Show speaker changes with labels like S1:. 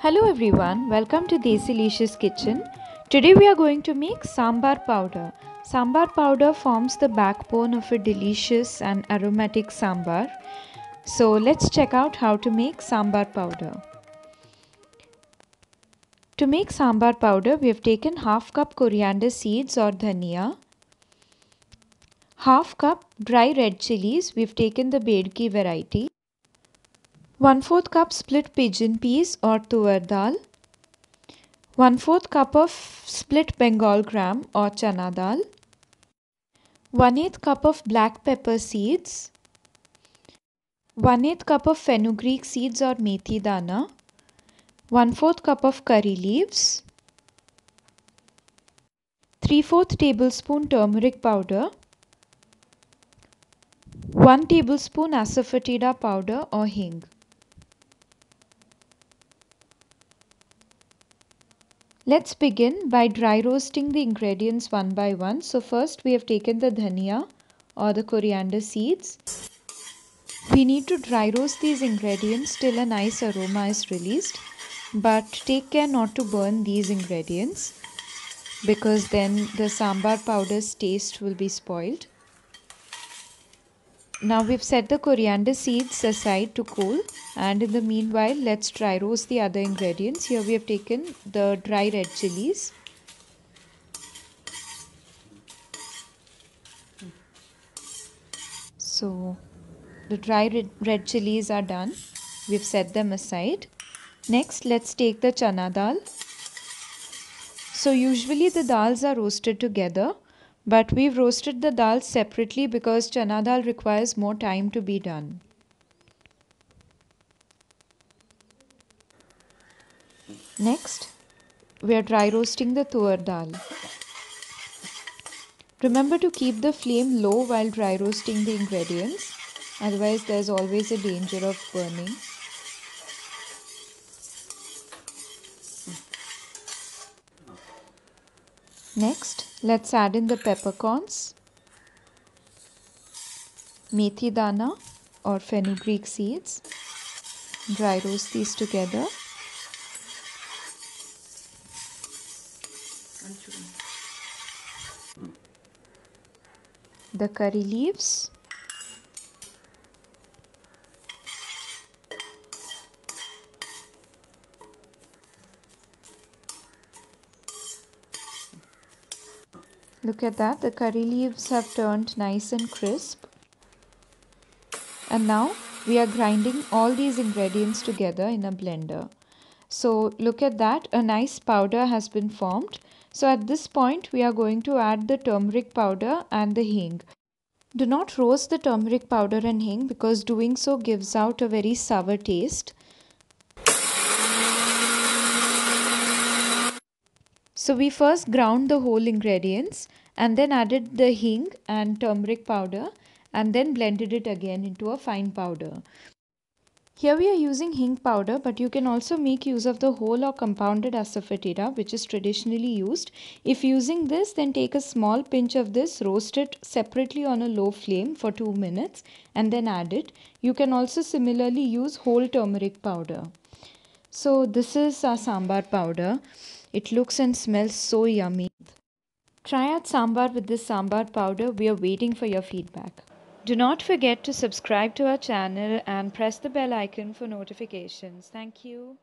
S1: Hello everyone, welcome to Desilicious Kitchen. Today we are going to make sambar powder. Sambar powder forms the backbone of a delicious and aromatic sambar. So let's check out how to make sambar powder. To make sambar powder, we have taken half cup coriander seeds or dhania, half cup dry red chilies, we have taken the bedki variety, 1/4 cup split pigeon peas or tuar dal, 1/4 cup of split Bengal gram or chana dal, 1/8 cup of black pepper seeds, 1/8 cup of fenugreek seeds or methi dana, 1/4 cup of curry leaves, 3/4 tablespoon turmeric powder, 1 tablespoon asafoetida powder or hing. Let's begin by dry roasting the ingredients one by one. So first we have taken the dhania or the coriander seeds. We need to dry roast these ingredients till a nice aroma is released, but take care not to burn these ingredients because then the sambar powder's taste will be spoiled. Now we've set the coriander seeds aside to cool, and in the meanwhile let's dry roast the other ingredients. Here we have taken the dry red chilies. So the dry red chilies are done. We've set them aside. Next let's take the chana dal. So usually the dals are roasted together, but we've roasted the dal separately because chana dal requires more time to be done. Next, we are dry roasting the tuar dal. Remember to keep the flame low while dry roasting the ingredients, otherwise there's always a danger of burning. Next, let's add in the peppercorns, methi dana or fenugreek seeds. Dry roast these together. The curry leaves, look at that, the curry leaves have turned nice and crisp. And now we are grinding all these ingredients together in a blender. So look at that, a nice powder has been formed. So at this point we are going to add the turmeric powder and the hing. Do not roast the turmeric powder and hing because doing so gives out a very sour taste. So we first ground the whole ingredients and then added the hing and turmeric powder and then blended it again into a fine powder. Here we are using hing powder, but you can also make use of the whole or compounded asafoetida, which is traditionally used. If using this, then take a small pinch of this, roast it separately on a low flame for 2 minutes and then add it. You can also similarly use whole turmeric powder. So this is our sambar powder. It looks and smells so yummy. Try out sambar with this sambar powder. We are waiting for your feedback. Do not forget to subscribe to our channel and press the bell icon for notifications. Thank you.